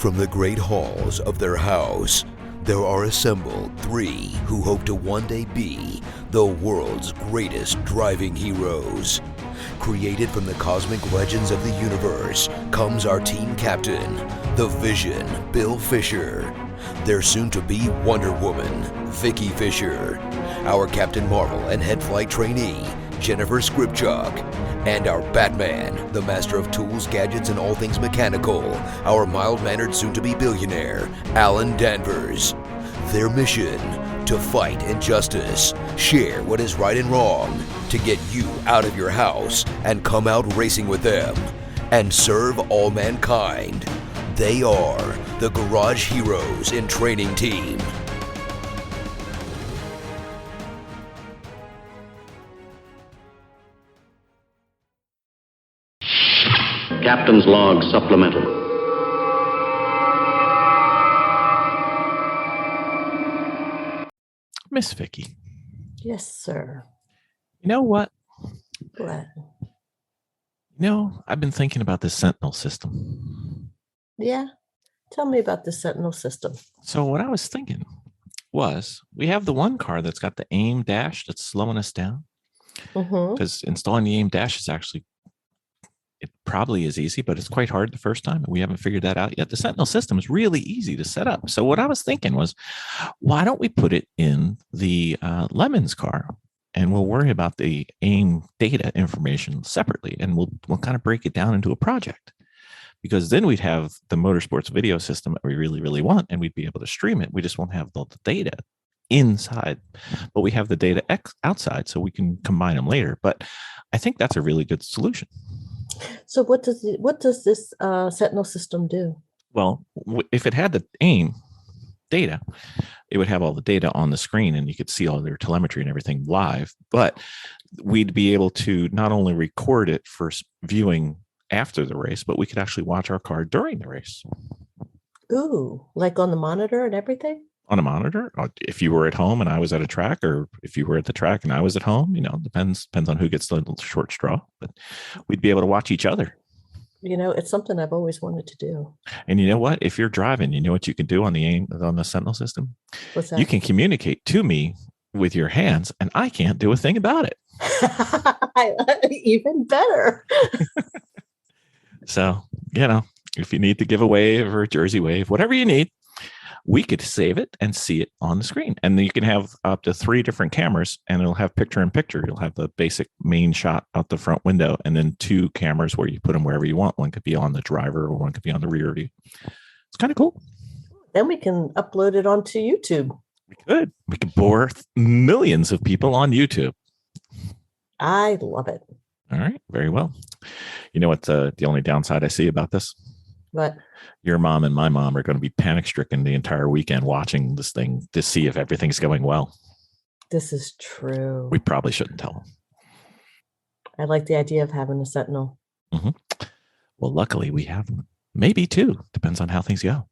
From the great halls of their house, there are assembled three who hope to one day be the world's greatest driving heroes. Created from the cosmic legends of the universe comes our team captain, the Vision, Bill Fisher. Their soon-to-be Wonder Woman, Vicki Fisher. Our Captain Marvel and head flight trainee, Jennifer Skripchuk. And our Batman, the master of tools, gadgets, and all things mechanical, our mild-mannered soon-to-be billionaire, Alan Danvers. Their mission, to fight injustice, share what is right and wrong, to get you out of your house and come out racing with them, and serve all mankind. They are the Garage Heroes in Training Team. Captain's Log Supplemental. Miss Vicki. Yes, sir. You know what? What? I've been thinking about this Sentinel system. Yeah. Tell me about the Sentinel system. So what I was thinking was, we have the one car that's got the aim dash that's slowing us down. Because installing the aim dash is actually, it probably is easy, but it's quite hard the first time. We haven't figured that out yet. The Sentinel system is really easy to set up. So what I was thinking was, why don't we put it in the Lemons car, and we'll worry about the aim data information separately, and we'll kind of break it down into a project, because then we'd have the motorsports video system that we really, really want, and we'd be able to stream it. We just won't have the data inside, but we have the data outside, so we can combine them later. But I think that's a really good solution. So what does this Sentinel system do? Well, if it had the aim data, it would have all the data on the screen, and you could see all their telemetry and everything live. But we'd be able to not only record it for viewing after the race, but we could actually watch our car during the race. Ooh, like on the monitor and everything? On a monitor, if you were at home and I was at a track, or if you were at the track and I was at home, depends on who gets the short straw, but we'd be able to watch each other. It's something I've always wanted to do. And you know what? If you're driving, you know what you can do on the Sentinel system? What's that? You can communicate to me with your hands, and I can't do a thing about it. Even better. So, if you need to give a wave or a Jersey wave, whatever you need, we could save it and see it on the screen. And then you can have up to 3 different cameras, and it'll have picture in picture. You'll have the basic main shot out the front window, and then 2 cameras where you put them wherever you want. One could be on the driver, or one could be on the rear view. It's kind of cool. Then we can upload it onto YouTube. We could bore millions of people on YouTube. I love it. All right. Very well. You know what the only downside I see about this? What? Your mom and my mom are going to be panic stricken the entire weekend watching this thing to see if everything's going well. This is true. We probably shouldn't tell them. I like the idea of having a Sentinel. Well, luckily we have maybe 2. Depends on how things go.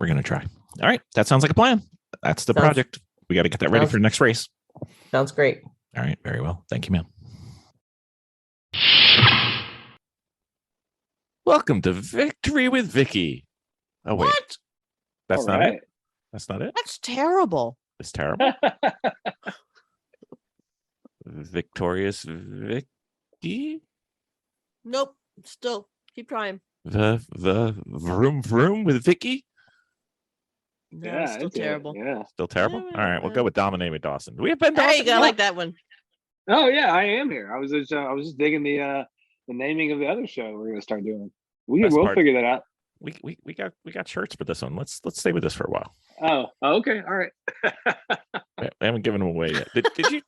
We're going to try. All right. That sounds like a plan. That's the project. We got to get that ready for the next race. Sounds great. All right. Very well. Thank you, ma'am. Welcome to Victory with Vicki. Oh, wait. What? That's not it? That's not it? That's terrible. It's terrible. Victorious Vicki? Nope. Still, keep trying. The vroom vroom with Vicki? No, still terrible. Yeah. Still terrible? All right, we'll go with Dominated Dawson. Do we have Ben Dawson? There you go. I like that one. Oh yeah, I am here. I was just digging the naming of the other show we're gonna start doing. We'll figure that out. We got shirts for this one. Let's stay with this for a while. Oh, okay, all right. I haven't given them away yet. Did you?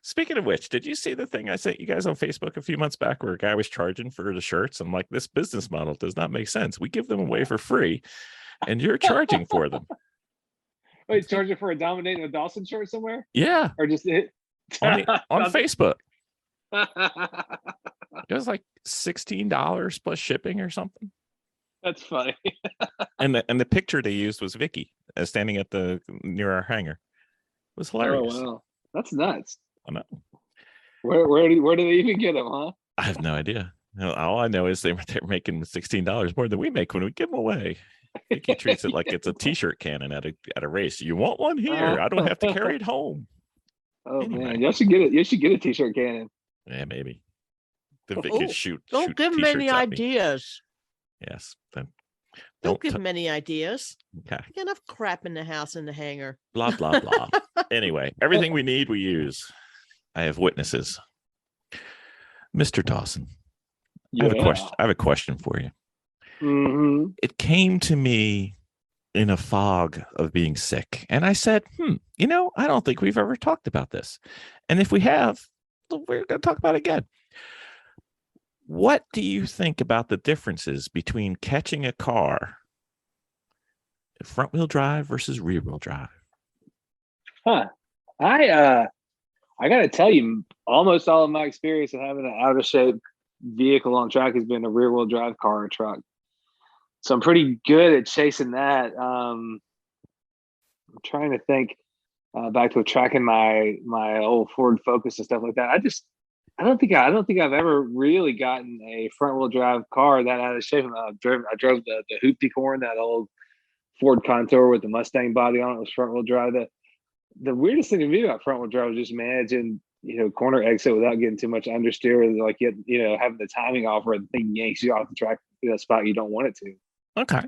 Speaking of which, did you see the thing I sent you guys on Facebook a few months back where a guy was charging for the shirts? I'm like, this business model does not make sense. We give them away for free, and you're charging for them. Wait, charging for a Dominating a Dawson shirt somewhere? Yeah, or just it on Facebook. It was like $16 plus shipping or something. That's funny. and the picture they used was Vicki standing at near our hangar. It was hilarious. Oh wow, that's nuts. I know. Where do they even get them, huh? I have no idea. All I know is they're making $16 more than we make when we give them away. Vicki treats it like it's a t-shirt cannon at a race. You want one here? I don't have to carry it home. Oh Anyway. man, you should get it. You should get a t-shirt cannon. Yeah, maybe. The Oh, Vicki shoot. Don't give him any t-shirts at me. ideas. Yes. Then Don't give him any ideas. Okay. I got enough crap in the house in the hangar. Blah blah blah. Anyway, everything we need, we use. I have witnesses. Mr. Dawson, I have a question for you. Mm-hmm. It came to me in a fog of being sick, and I said, I don't think we've ever talked about this. And if we have, we're going to talk about it again. What do you think about the differences between catching a car, front wheel drive versus rear wheel drive? Huh. I got to tell you, almost all of my experience of having an out of shape vehicle on track has been a rear wheel drive car or truck. So I'm pretty good at chasing that. I'm trying to think back to tracking my old Ford Focus and stuff like that. I don't think I've ever really gotten a front wheel drive car that out of shape. I drove the Hoopty Corn, that old Ford Contour with the Mustang body on it. Was front wheel drive. The weirdest thing to me about front wheel drive was just managing, corner exit without getting too much understeer, like having the timing off where the thing yanks you off the track in a spot you don't want it to. Okay.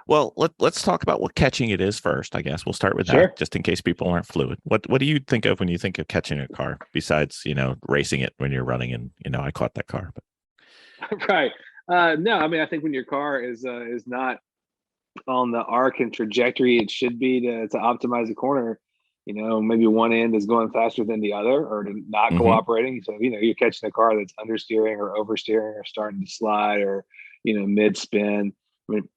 Well, let's talk about what catching it is first. I guess we'll start with that, just in case people aren't fluid. What do you think of when you think of catching a car, besides racing it when you're running? And I caught that car, but right. No, I mean, I think when your car is not on the arc and trajectory it should be to optimize the corner, maybe one end is going faster than the other, or not cooperating. So you're catching a car that's understeering or oversteering or starting to slide or mid spin. I mean,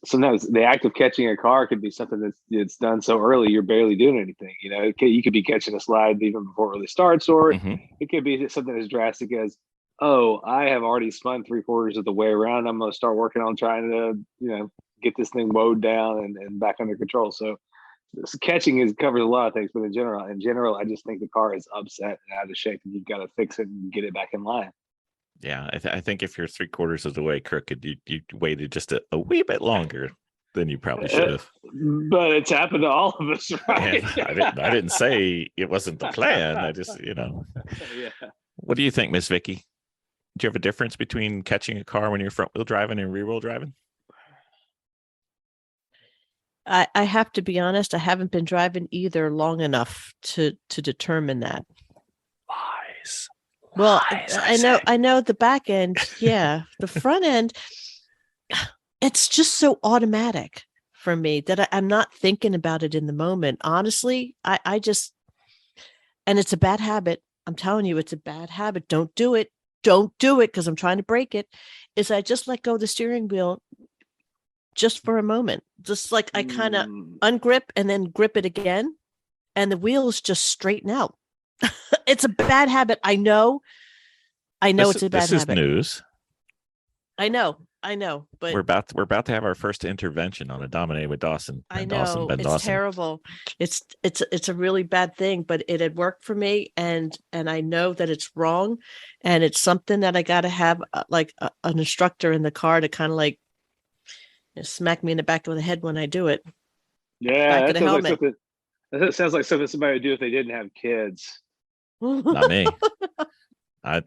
sometimes the act of catching a car could be something that's done so early you're barely doing anything. You could be catching a slide even before it really starts, or it could be something as drastic as, oh, I have already spun 3/4 of the way around. I'm going to start working on trying to get this thing mowed down and back under control. So catching covers a lot of things, but in general, I just think the car is upset and out of shape, and you've got to fix it and get it back in line. Yeah, I think if you're 3/4 of the way crooked, you waited just a wee bit longer than you probably should have. But it's happened to all of us, right? I didn't say it wasn't the plan. I just, Yeah. What do you think, Miss Vicki? Do you have a difference between catching a car when you're front wheel driving and rear wheel driving? I have to be honest, I haven't been driving either long enough to determine that. Lies. Well, Lies, I know the back end, yeah. The front end, it's just so automatic for me that I'm not thinking about it in the moment. Honestly, I just, and it's a bad habit. I'm telling you, it's a bad habit. Don't do it. Don't do it, because I'm trying to break it. Is I just let go of the steering wheel just for a moment. Just like I kind of ungrip and then grip it again, and the wheels just straighten out. It's a bad habit. I know it's a bad habit. This is news. I know, but we're about to have our first intervention on a Dominate with Dawson. I know it's terrible. It's a really bad thing, but it had worked for me, and I know that it's wrong, and it's something that I got to have an instructor in the car to kind of smack me in the back of the head when I do it. Yeah, that sounds like something somebody would do if they didn't have kids. Not me. I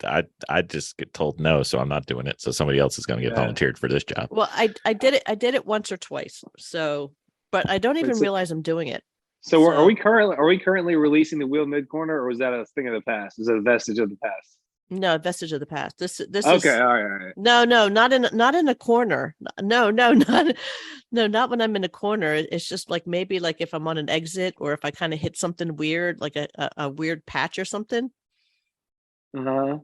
just get told no, so I'm not doing it. So somebody else is going to get volunteered for this job. Well, I did it once or twice. So, but I don't even realize I'm doing it. So are we currently releasing the wheel mid corner, or was that a thing of the past? Is that a vestige of the past? No, vestige of the past. This okay, is all right. No, not in a corner. No, not when I'm in a corner. It's just maybe if I'm on an exit, or if I kind of hit something weird, like a weird patch or something. Uh-huh.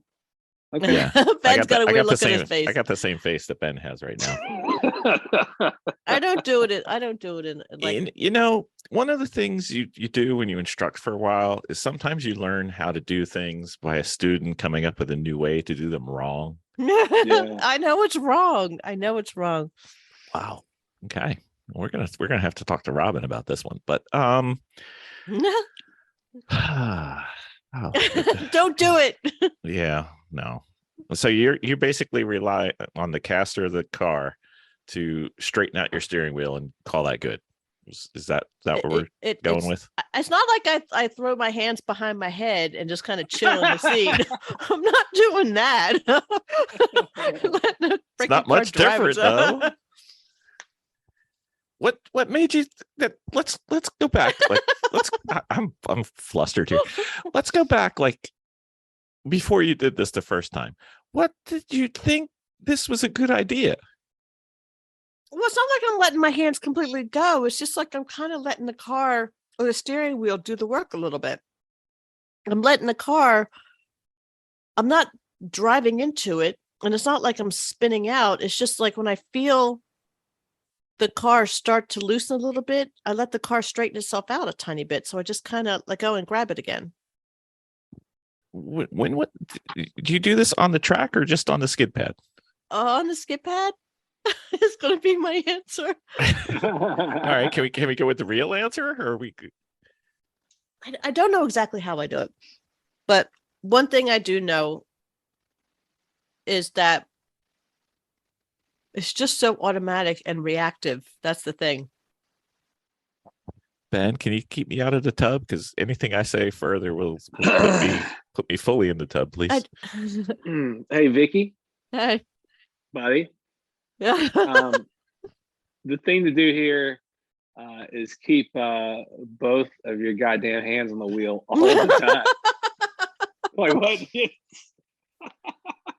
Okay. Yeah. Ben's got a weird look on his face. I got the same face that Ben has right now. I don't do it in one of the things you do when you instruct for a while is sometimes you learn how to do things by a student coming up with a new way to do them wrong. Yeah. I know it's wrong. Wow. Okay. We're gonna have to talk to Robin about this one, but don't do it. Yeah, no. So you basically rely on the caster of the car to straighten out your steering wheel and call that good. Is that what we're going with? It's not like I throw my hands behind my head and just kind of chill in the seat. I'm not doing that. It's not much different though. What made you that? Let's go back. Like, I'm flustered here. Let's go back like before you did this the first time. What did you think this was a good idea? Well, it's not like I'm letting my hands completely go. It's just like I'm kind of letting the car or the steering wheel do the work a little bit. I'm letting the car, I'm not driving into it. And it's not like I'm spinning out. It's just like when I feel the car start to loosen a little bit, I let the car straighten itself out a tiny bit. So I just kind of let go and grab it again. What do you do this on the track or just on the skid pad? On the skid pad. Is going to be my answer. All right, can we go with the real answer, or are we? I don't know exactly how I do it, but one thing I do know is that it's just so automatic and reactive. That's the thing. Ben, can you keep me out of the tub? Because anything I say further will put me fully in the tub, please. Hey, Vicki. Hey, Buddy. yeah. The thing to do here is keep both of your goddamn hands on the wheel all the time. Like what?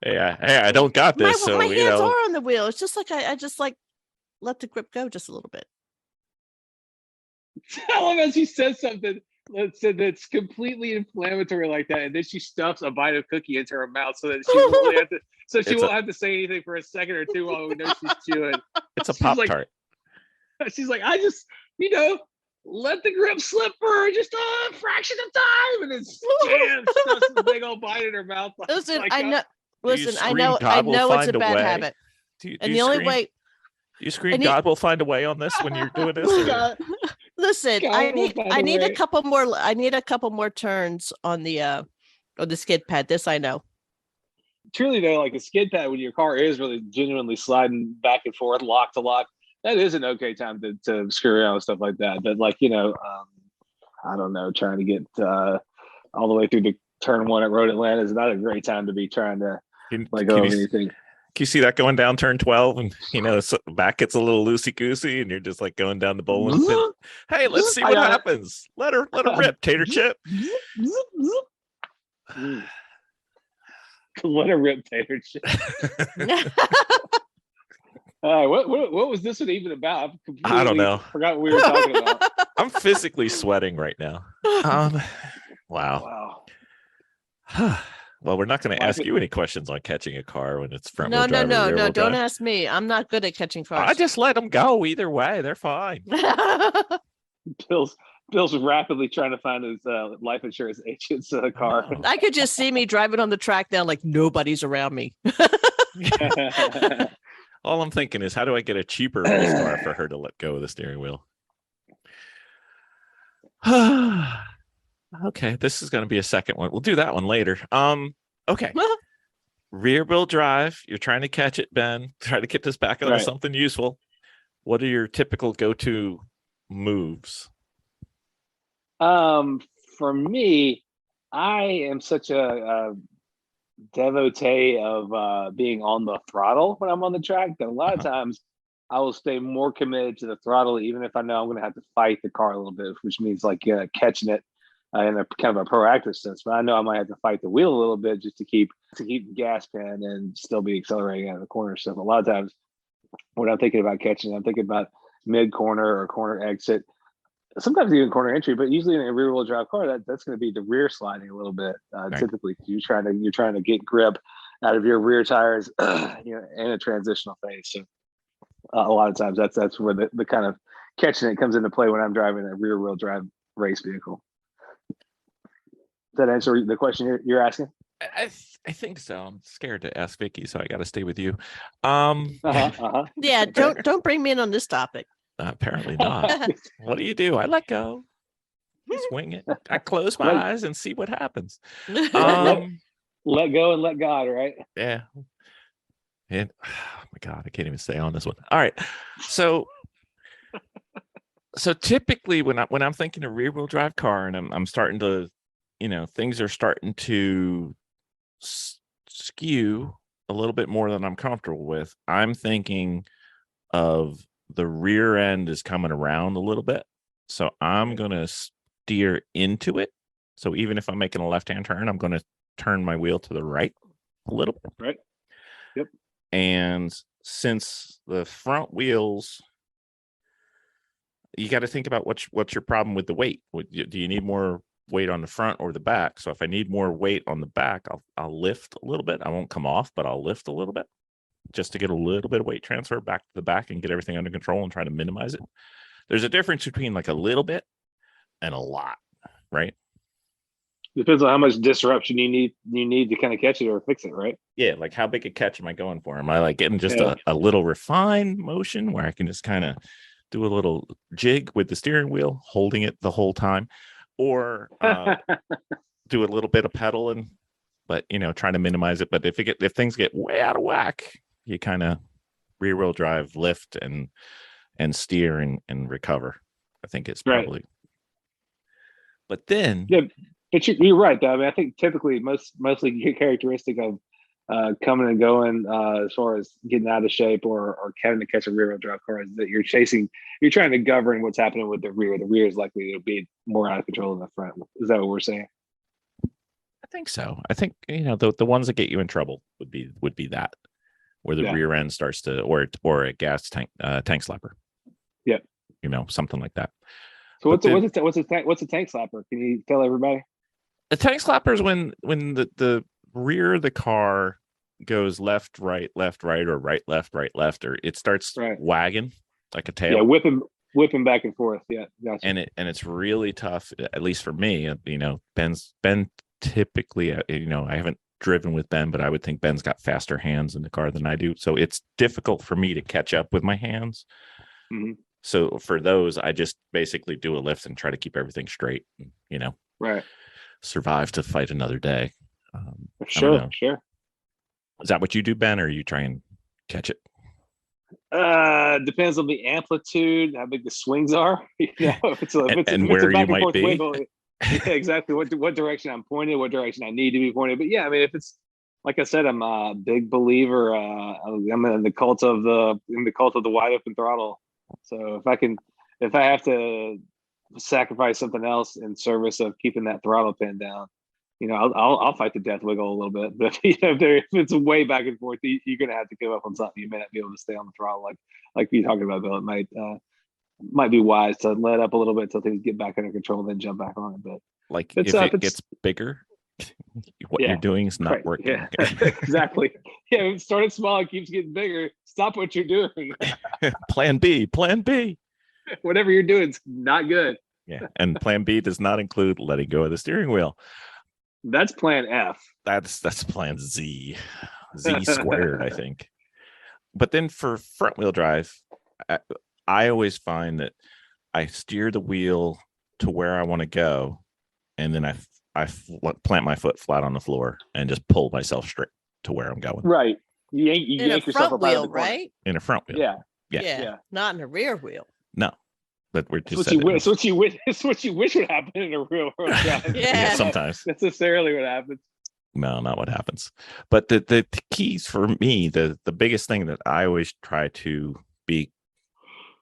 Hey, I don't got this. My hands are on the wheel. It's just like I just like let the grip go just a little bit. I love how she says something that's completely inflammatory like that, and then she stuffs a bite of cookie into her mouth so that she won't really have to. So she won't have to say anything for a second or two while we know she's chewing. It's a Pop-Tart. She's like, I just, let the grip slip for just a fraction of time, and it's stuffs a big old bite in her mouth. Listen, like, I know. Listen, I know it's a bad habit. And the only way you scream, God will find a way on this when you're doing this. Listen, I need a couple more. I need a couple more turns on the skid pad. This I know. Truly though, like a skid pad when your car is really genuinely sliding back and forth, lock to lock, that is an okay time to screw around with stuff like that. But like I don't know, trying to get all the way through to turn one at Road Atlanta is not a great time to be trying to let go of anything. Can you see that going down turn 12 and back gets a little loosey goosey and you're just like going down the bowling pin? Hey, let's see what happens. Let her rip, tater chip. Let her rip, tater chip. What was this one even about? I don't know. Forgot what we were talking about. I'm physically sweating right now. Wow. Well, we're not going to ask you any questions on catching a car when it's front wheel drive. No. Don't ask me. I'm not good at catching cars. I just let them go either way. They're fine. Bill's rapidly trying to find his life insurance agent's car. I could just see me driving on the track now like nobody's around me. All I'm thinking is, how do I get a cheaper race car for her to let go of the steering wheel? Okay, this is going to be a second one. We'll do that one later. Okay. Rear wheel drive. You're trying to catch it, Ben. Try to get this back onto something useful. What are your typical go-to moves? For me, I am such a devotee of being on the throttle when I'm on the track that a lot of times I will stay more committed to the throttle, even if I know I'm going to have to fight the car a little bit, which means like catching it in a kind of a proactive sense. But I know I might have to fight the wheel a little bit just to keep the gas pen and still be accelerating out of the corner. So a lot of times when I'm thinking about catching, I'm thinking about mid corner or corner exit, sometimes even corner entry, but usually in a rear wheel drive car, that's going to be the rear sliding a little bit. Typically, you're trying to get grip out of your rear tires, in a transitional phase. So a lot of times that's where the kind of catching it comes into play when I'm driving a rear wheel drive race vehicle. Does that answer the question you're asking? I think so. I'm scared to ask Vicki, so I got to stay with you. Yeah, don't bring me in on this topic. Apparently not. What do? I let go. You swing it. I close my eyes and see what happens. Let go and let God, right? Yeah. And oh my God, I can't even stay on this one. All right. So typically when I'm thinking a rear wheel drive car and I'm starting to, things are starting to skew a little bit more than I'm comfortable with, I'm thinking of the rear end is coming around a little bit. So I'm going to steer into it. So even if I'm making a left-hand turn, I'm going to turn my wheel to the right a little bit. Right. Yep. And since the front wheels, you got to think about what's your problem with the weight. Do you need more weight on the front or the back? So if I need more weight on the back, I'll lift a little bit. I won't come off, but I'll lift a little bit just to get a little bit of weight transfer back to the back and get everything under control and try to minimize it. There's a difference between like a little bit and a lot, right? Depends on how much disruption you need to kind of catch it or fix it, right? Yeah, like how big a catch am I going for? Am I like getting just a little refined motion where I can just kind of do a little jig with the steering wheel, holding it the whole time, or do a little bit of pedaling, but trying to minimize it. But if things get way out of whack, you kind of rear wheel drive, lift and steer and recover. I think it's probably. Right. But then, yeah, but you're right though. I mean, I think typically mostly characteristic of coming and going as far as getting out of shape or having to catch a rear wheel drive car is that you're trying to govern what's happening with the rear. The rear is likely to be more out of control than the front. Is that what we're saying? I think so. I think the ones that get you in trouble would be that where the rear end starts to or a gas tank slapper. Yep. Something like that. So what's a tank slapper? Can you tell everybody? A tank slapper is when the rear of the car goes left, right, or right, left, or it starts wagging like a tail. Yeah, whipping back and forth. Yeah, gotcha. And it's really tough, at least for me. Ben typically, I haven't driven with Ben, but I would think Ben's got faster hands in the car than I do. So it's difficult for me to catch up with my hands. Mm-hmm. So for those, I just basically do a lift and try to keep everything straight, right. Survive to fight another day. Sure. Is that what you do, Ben, or you try and catch it? Depends on the amplitude, how big the swings are. And where you might be. Wiggle, yeah, exactly. What direction I'm pointed, what direction I need to be pointed. But yeah, I mean, if it's like I said, I'm a big believer. I'm in the cult of the wide open throttle. So if I have to sacrifice something else in service of keeping that throttle pin down, I'll fight the death wiggle a little bit. But if it's way back and forth, you're gonna have to give up on something. You may not be able to stay on the throttle like you're talking about, Bill. It might be wise to let up a little bit until things get back under control and then jump back on it. But like if it gets bigger, what you're doing is not working. Yeah, exactly. Yeah, it started small, it keeps getting bigger. Stop what you're doing. Plan B. Whatever you're doing is not good. Yeah, and plan B does not include letting go of the steering wheel. That's plan F. That's plan Z squared, I think. But then for front wheel drive, I always find that I steer the wheel to where I want to go, and then I plant my foot flat on the floor and just pull myself straight to where I'm going. Right. You yank yourself up wheel, right? In a front wheel. Yeah. Not in a rear wheel. No. But we're just it's what you wish would happen in a real world drive. Yeah, sometimes. Not necessarily what happens. No, not what happens. But the keys for me, the biggest thing that I always try to be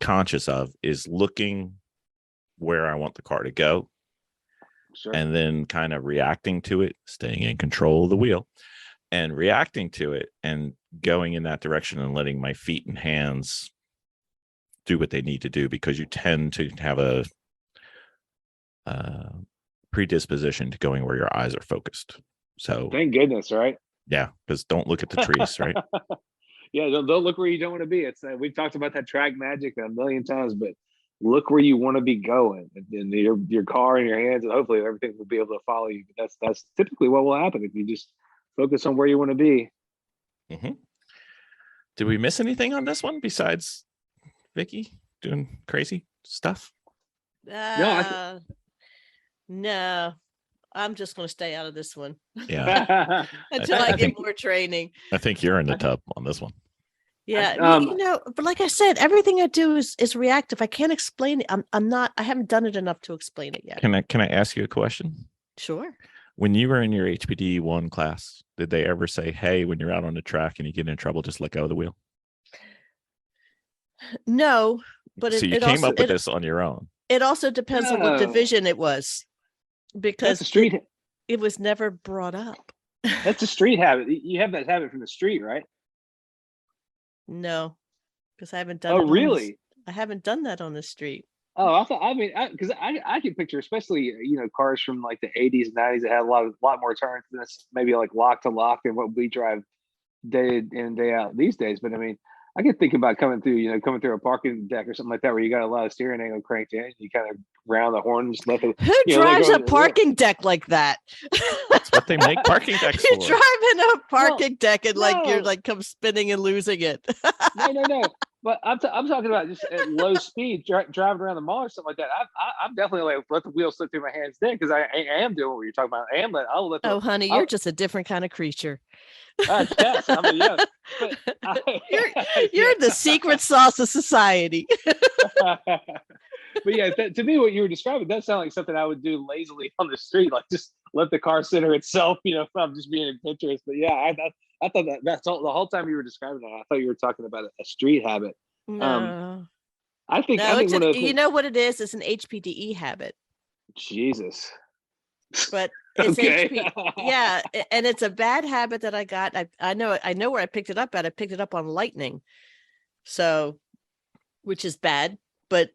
conscious of is looking where I want the car to go. Sure. And then kind of reacting to it, staying in control of the wheel and reacting to it and going in that direction and letting my feet and hands do what they need to do, because you tend to have a predisposition to going where your eyes are focused. So thank goodness, right? Yeah, because don't look at the trees, right? Yeah, don't look where you don't want to be. It's we've talked about that track magic a million times, but look where you want to be going, and your car and your hands, and hopefully everything will be able to follow you. But that's typically what will happen if you just focus on where you want to be. Mm-hmm. Did we miss anything on this one besides Vicki doing crazy stuff? No, I'm just going to stay out of this one. Yeah. Until I get more training. I think you're in the tub on this one. Yeah, Um, but like I said, everything I do is reactive. I can't explain it. I haven't done it enough to explain it yet. Can I ask you a question? Sure. When you were in your HPD 1 class, did they ever say, hey, when you're out on the track and you get in trouble, just let go of the wheel? No, but So you came up with this on your own. it also depends on what division it was, because that's a street. it was never brought up. That's a street habit. You have that habit from the street, right? No, because I haven't done Oh, it. really? I haven't done that on the street. Oh, because I can picture, especially cars from like the 80s and 90s that had a lot more turns than this, maybe like lock to lock than what we drive day in day out these days. But I mean, I can think about coming through a parking deck or something like that where you got a lot of steering angle cranked in, you kind of round the horn and just let it. Who drives a parking deck like that? That's what they make parking decks You for. drive in a parking deck and you're like come spinning and losing it. No. But I'm talking about just at low speed driving around the mall or something like that. I'm definitely like let the wheel slip through my hands then, because I am doing what you're talking about. I'll let. Oh, honey, you're just a different kind of creature. Yes, I mean, yes. But you're the secret sauce of society. But yeah, to me, what you were describing does sound like something I would do lazily on the street, like just let the car center itself, if I'm just being adventurous. But yeah, I thought that's all the whole time you were describing that. I thought you were talking about a street habit. No. I think one of the you know what it is? It's an HPDE habit. Jesus. But it's okay. Yeah, and it's a bad habit that I got. I know where I picked it up at. I picked it up on lightning. So, which is bad, but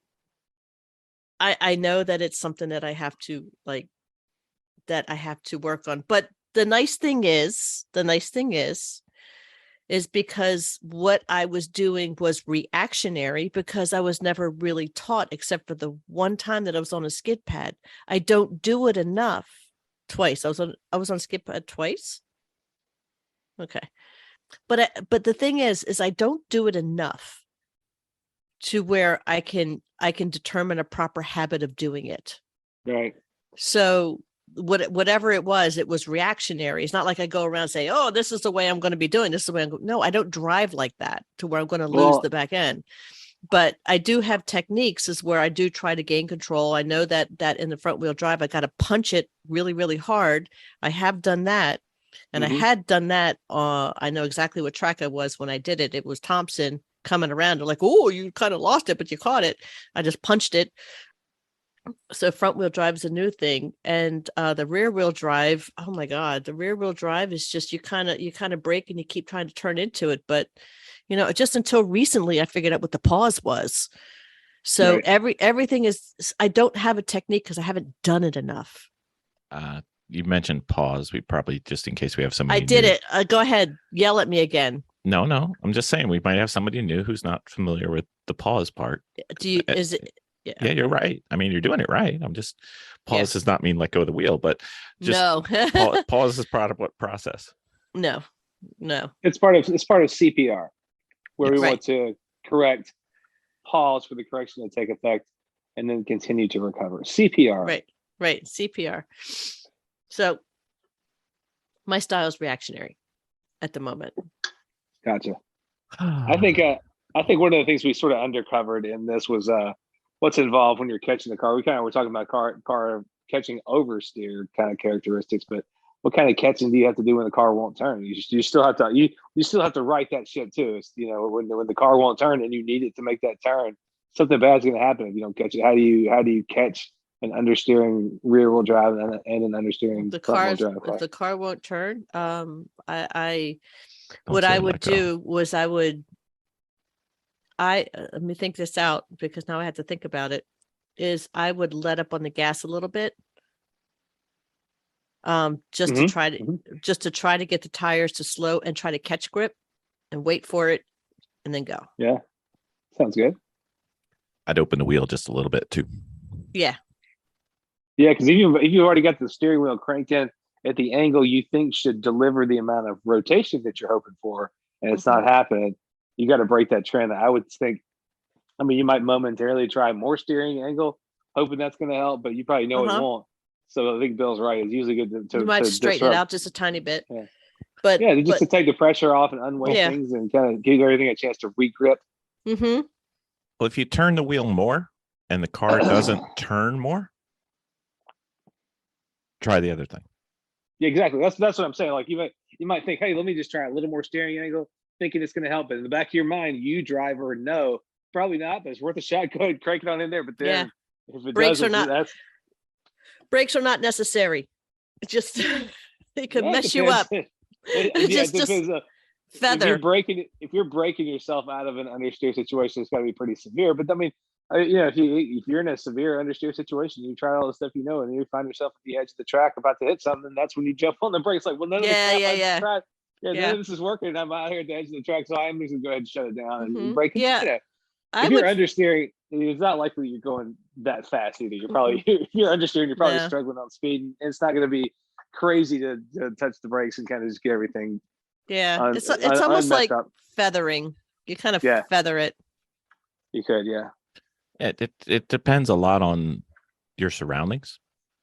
I know that it's something that I have to work on. But the nice thing is because what I was doing was reactionary, because I was never really taught, except for the one time that I was on a skid pad. I don't do it enough. Twice. I was on skid pad twice. Okay. But the thing is I don't do it enough to where I can determine a proper habit of doing it. Right. So whatever it was reactionary. It's not like I go around and say, oh, this is the way I'm going to be doing this. Is the way I'm going. No, I don't drive like that to where I'm going to lose the back end. But I do have techniques is where I do try to gain control. I know that in the front wheel drive, I got to punch it really, really hard. I have done that. And I had done that. I know exactly what track I was when I did it. It was Thompson coming around. They're like, oh, you kind of lost it, but you caught it. I just punched it. So front wheel drive is a new thing. And the rear wheel drive, oh my God, the rear wheel drive is just, you kind of brake and you keep trying to turn into it. But just until recently, I figured out what the pause was. So right. Everything is, I don't have a technique because I haven't done it enough. You mentioned pause. We probably, just in case we have somebody I did new. it. Go ahead. Yell at me again. No. I'm just saying we might have somebody new who's not familiar with the pause part. Is it? Yeah, you're right. I mean, you're doing it right. I'm just, pause does not mean let go of the wheel, but just pause is part of what process. No. It's part of CPR, where we want to correct, pause for the correction to take effect, and then continue to recover. CPR. Right. CPR. So my style is reactionary at the moment. Gotcha. I think one of the things we sort of undercovered in this was what's involved when you're catching the car. We're talking about car catching oversteer kind of characteristics, but what kind of catching do you have to do when the car won't turn? You still have to you still have to write that shit too. It's, when the car won't turn and you need it to make that turn, something bad's going to happen if you don't catch it. How do you catch an understeering rear wheel drive and an understeering front wheel drive car? If the car won't turn, what I would do was let me think this out, because now I have to think about it, is I would let up on the gas a little bit. Just to try to get the tires to slow and try to catch grip and wait for it and then go. Yeah. Sounds good. I'd open the wheel just a little bit too. Yeah. Yeah, because if you've already got the steering wheel cranked in at the angle you think should deliver the amount of rotation that you're hoping for, and it's not happening, you got to break that trend. I would think, you might momentarily try more steering angle, hoping that's going to help, but you probably know it won't. So I think Bill's right. It's usually good to you might straighten it out just a tiny bit. Yeah. But Yeah, just to take the pressure off and unweight Yeah. things and kind of give everything a chance to regrip. mm-hmm. Well, if you turn the wheel more and the car doesn't turn more, try the other thing. Yeah, exactly. That's what I'm saying. Like you might think, hey, let me just try a little more steering angle, thinking it's going to help. But in the back of your mind, you driver know probably not, but it's worth a shot. Go ahead, and crank it on in there. But then if it Brakes doesn't, are not brakes are not necessary. It's just they could mess you up. Just feather. If you're breaking yourself out of an understeer situation, it's got to be pretty severe. But I mean, if you're in a severe understeer situation, you try all the stuff and you find yourself at the edge of the track about to hit something, that's when you jump on the brakes. Like, well, none of this crap none of this is working, and I'm out here at the edge of the track, so I'm just gonna go ahead and shut it down and break it. Yeah. If you're understeering, it's not likely you're going that fast either. You're probably if you're understeering, you're probably struggling on speed, and it's not going to be crazy to touch the brakes and kind of just get everything. Yeah, it's almost like feathering. You kind of feather it. You could, It depends a lot on your surroundings.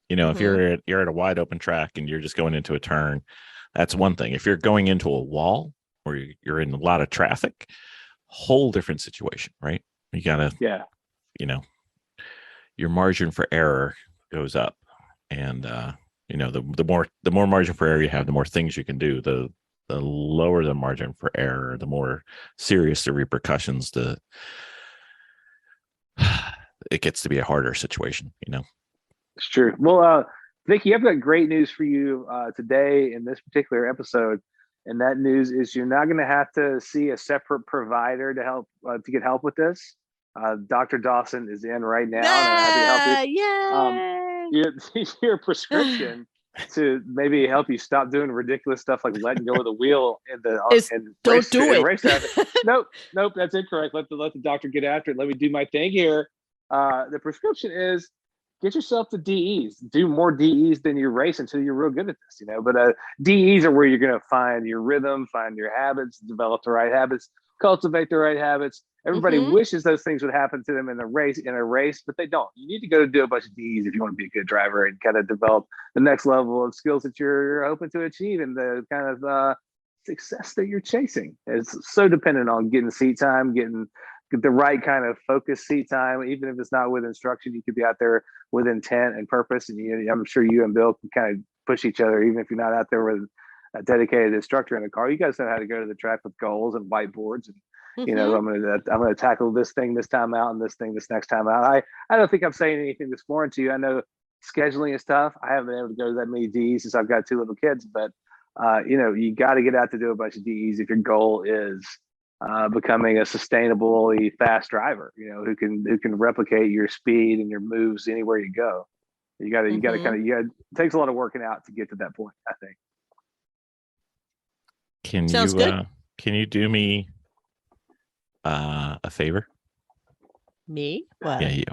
If you're at a wide open track and you're just going into a turn, that's one thing. If you're going into a wall or you're in a lot of traffic, whole different situation, right? You gotta, your margin for error goes up, and the more margin for error you have, the more things you can do. The lower the margin for error, the more serious the repercussions. It gets to be a harder situation. It's true. Well, Vicki, I've got great news for you today in this particular episode. And that news is you're not going to have to see a separate provider to help to get help with this. Dr. Dawson is in right now. Your prescription to maybe help you stop doing ridiculous stuff like letting go of the wheel don't do it. Race nope, that's incorrect. Let the doctor get after it. Let me do my thing here. The prescription is get yourself the DEs. Do more DEs than you race until you're real good at this, But DEs are where you're going to find your rhythm, find your habits, develop the right habits, cultivate the right habits. Everybody wishes those things would happen to them in a race, but they don't. You need to go do a bunch of DEs if you want to be a good driver and kind of develop the next level of skills that you're hoping to achieve and the kind of success that you're chasing. It's so dependent on getting seat time, getting the right kind of focused seat time. Even if it's not with instruction, you could be out there with intent and purpose. And I'm sure you and Bill can kind of push each other, even if you're not out there with a dedicated instructor in the car. You guys know how to go to the track with goals and whiteboards. And I'm gonna tackle this thing this time out and this thing this next time out. I don't think I'm saying anything that's foreign to you. I know scheduling is tough. I haven't been able to go to that many DEs since I've got 2 little kids, but you got to get out to do a bunch of DEs if your goal is becoming a sustainably fast driver, who can replicate your speed and your moves anywhere you go. You got to it takes a lot of working out to get to that point, I think. Can you do me a favor? Me? What? Yeah, you.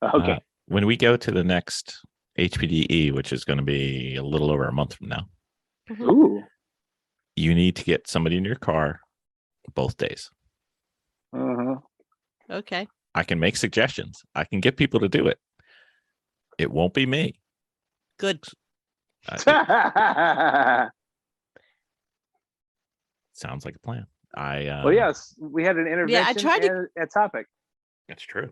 Okay. When we go to the next HPDE, which is going to be a little over a month from now, Ooh. You need to get somebody in your car both days. Okay. I can make suggestions. I can get people to do it. It won't be me. Good. Sounds like a plan. Well, yes, we had an intervention. I tried a topic. That's true.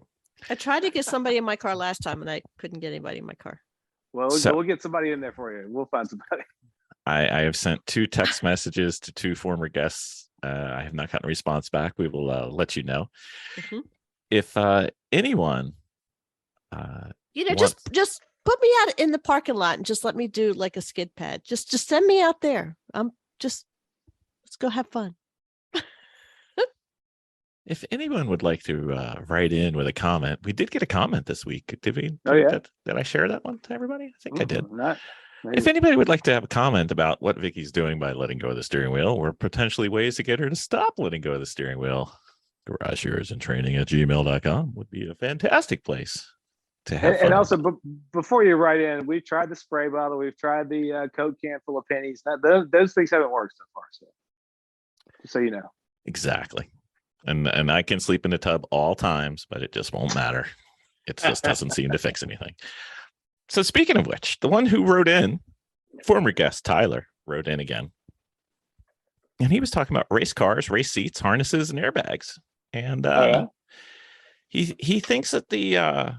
I tried to get somebody in my car last time, and I couldn't get anybody in my car. Well, we'll get somebody in there for you. We'll find somebody. I have sent 2 text messages to 2 former guests. I have not gotten a response back. We will let you know. If anyone, just put me out in the parking lot and just let me do like a skid pad. Just send me out there. Let's go have fun. If anyone would like to write in with a comment, we did get a comment this week. Did we? Oh, yeah. Did I share that one to everybody? I think I did. Maybe. If anybody would like to have a comment about what Vicki's doing by letting go of the steering wheel, or potentially ways to get her to stop letting go of the steering wheel, garageheroesandtraining@gmail.com would be a fantastic place to have fun. And also, before you write in, we've tried the spray bottle, we've tried the Coke can full of pennies. Those things haven't worked so far. So, just so you know. Exactly. And I can sleep in the tub all times, but it just won't matter. It just doesn't seem to fix anything. So speaking of which, the one who wrote in, former guest Tyler, wrote in again. and he was talking about race cars, race seats, harnesses, and airbags. And he thinks that the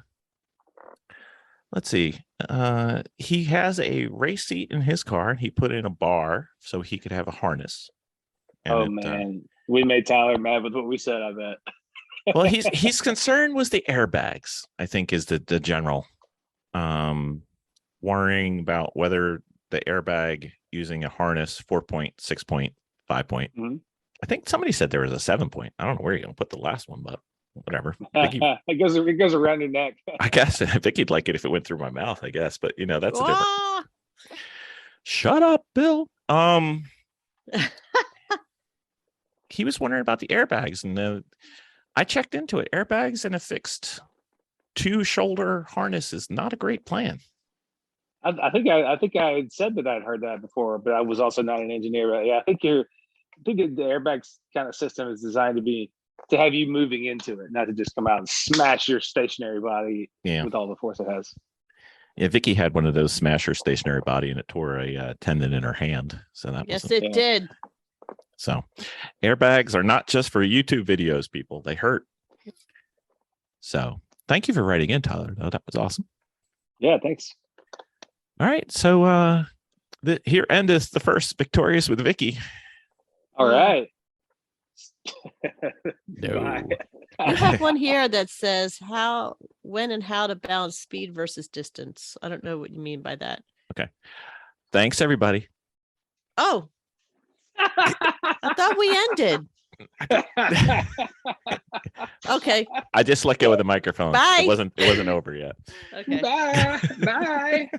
let's see, he has a race seat in his car, and he put in a bar so he could have a harness. And man, we made Tyler mad with what we said, I bet. Well, he's concerned with the airbags, I think, is the general worrying about whether the airbag using a harness 4-point, 6-point, 5-point. Mm-hmm. I think somebody said there was a 7-point. I don't know where you're gonna put the last one, but whatever. Vicki, it goes around your neck. I guess Vicki'd like it if it went through my mouth, I guess, but that's a different. Shut up, Bill. He was wondering about the airbags, and I checked into it. Airbags and a fixed 2-shoulder harness is not a great plan. I think I had said that I'd heard that before, but I was also not an engineer. But yeah, I think the airbag kind of system is designed to have you moving into it, not to just come out and smash your stationary body with all the force it has. Yeah, Vicki had one of those smasher stationary body, and it tore a tendon in her hand. So that it did. So airbags are not just for YouTube videos, people. They hurt. So thank you for writing in, Tyler. That was awesome. Yeah, thanks. All right. So here endeth the first Victorious with Vicki. All right. No. I have one here that says when and how to balance speed versus distance. I don't know what you mean by that. Okay. Thanks, everybody. Oh, I thought we ended. Okay. I just let go of the microphone. Bye. It wasn't over yet. Okay. Bye. Bye.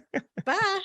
Bye.